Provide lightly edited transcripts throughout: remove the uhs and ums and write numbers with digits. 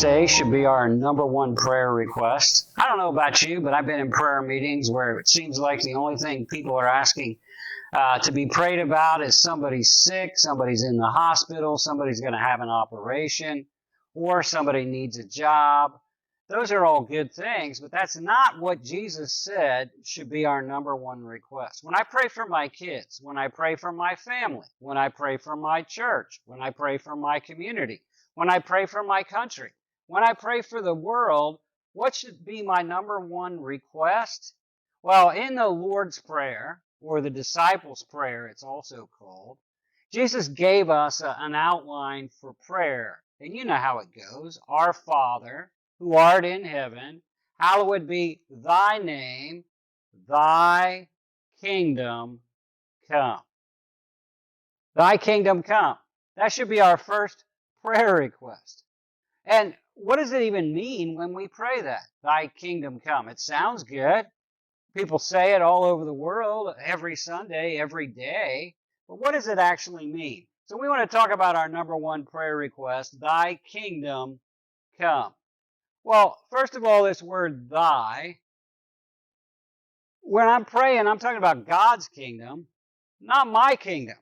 say should be our number one prayer request. I don't know about you, but I've been in prayer meetings where it seems like the only thing people are asking to be prayed about is somebody's sick, somebody's in the hospital, somebody's going to have an operation, or somebody needs a job. Those are all good things, but that's not what Jesus said should be our number one request. When I pray for my kids, when I pray for my family, when I pray for my church, when I pray for my community, when I pray for my country, when I pray for the world, what should be my number one request? Well, in the Lord's Prayer, or the disciples' prayer, it's also called, Jesus gave us an outline for prayer. And you know how it goes. Our Father, who art in heaven, hallowed be thy name, thy kingdom come. Thy kingdom come. That should be our first prayer request. And what does it even mean when we pray that? Thy kingdom come. It sounds good. People say it all over the world, every Sunday, every day. But what does it actually mean? So we want to talk about our number one prayer request, thy kingdom come. Well, first of all, this word thy, when I'm praying, I'm talking about God's kingdom, not my kingdom.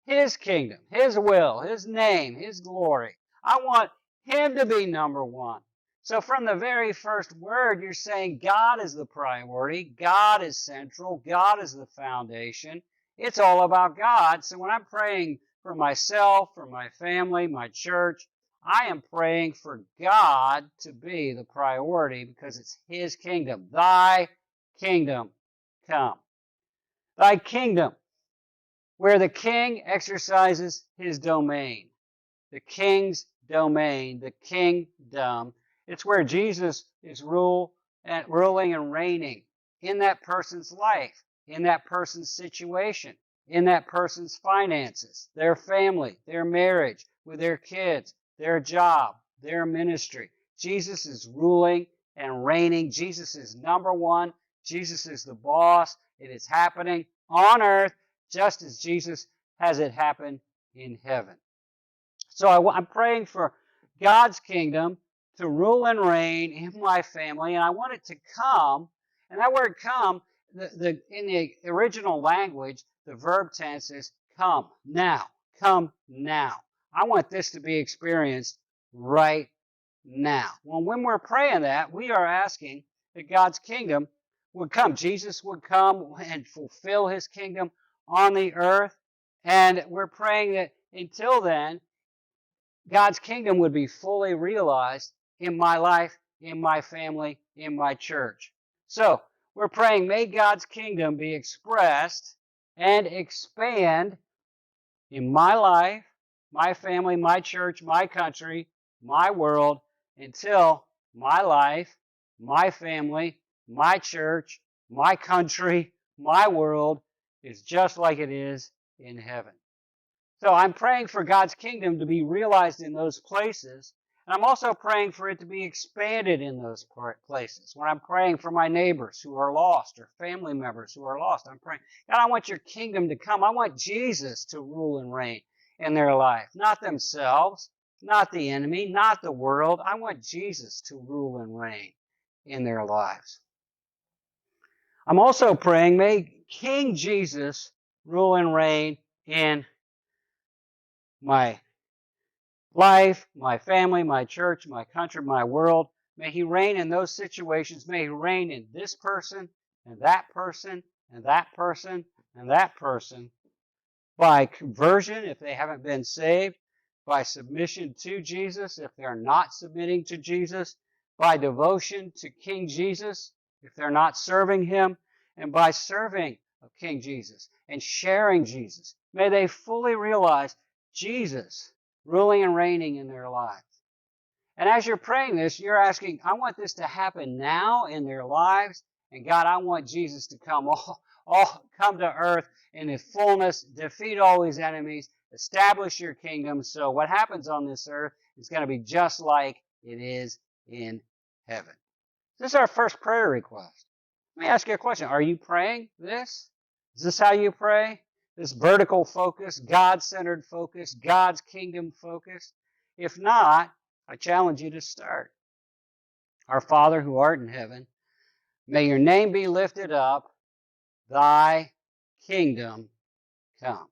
His kingdom, His will, His name, His glory. I want Him to be number one. So from the very first word, you're saying God is the priority, God is central, God is the foundation. It's all about God. So when I'm praying for myself, for my family, my church, I am praying for God to be the priority because it's His kingdom. Thy kingdom come. Thy kingdom, where the king exercises his domain. The king's domain, the kingdom. It's where Jesus is ruling and reigning in that person's life, in that person's situation, in that person's finances, their family, their marriage, with their kids, their job, their ministry. Jesus is ruling and reigning. Jesus is number one. Jesus is the boss. It is happening on earth just as Jesus has it happen in heaven. So I'm praying for God's kingdom to rule and reign in my family, and I want it to come. And that word come, in the original language, the verb tense is come now. Come now. I want this to be experienced right now. Well, when we're praying that, we are asking that God's kingdom would come. Jesus would come and fulfill His kingdom on the earth. And we're praying that until then, God's kingdom would be fully realized in my life, in my family, in my church. So, we're praying, may God's kingdom be expressed and expand in my life, my family, my church, my country, my world, until my life, my family, my church, my country, my world is just like it is in heaven. So I'm praying for God's kingdom to be realized in those places, and I'm also praying for it to be expanded in those places. When I'm praying for my neighbors who are lost or family members who are lost, I'm praying, God, I want your kingdom to come. I want Jesus to rule and reign in their life, not themselves, not the enemy, not the world. I want Jesus to rule and reign in their lives. I'm also praying, may King Jesus rule and reign in my life, my family, my church, my country, my world. May He reign in those situations. May He reign in this person and that person and that person and that person by conversion if they haven't been saved, by submission to Jesus if they're not submitting to Jesus, by devotion to King Jesus if they're not serving Him, and by serving of King Jesus and sharing Jesus. May they fully realize Jesus ruling and reigning in their lives. And as you're praying this, you're asking, I want this to happen now in their lives. And God, I want Jesus to come come to earth in His fullness, defeat all His enemies, establish your kingdom. So what happens on this earth is going to be just like it is in heaven. This is our first prayer request. Let me ask you a question. Are you praying this? Is this how you pray? This vertical focus, God-centered focus, God's kingdom focus? If not, I challenge you to start. Our Father who art in heaven, may your name be lifted up, thy kingdom come.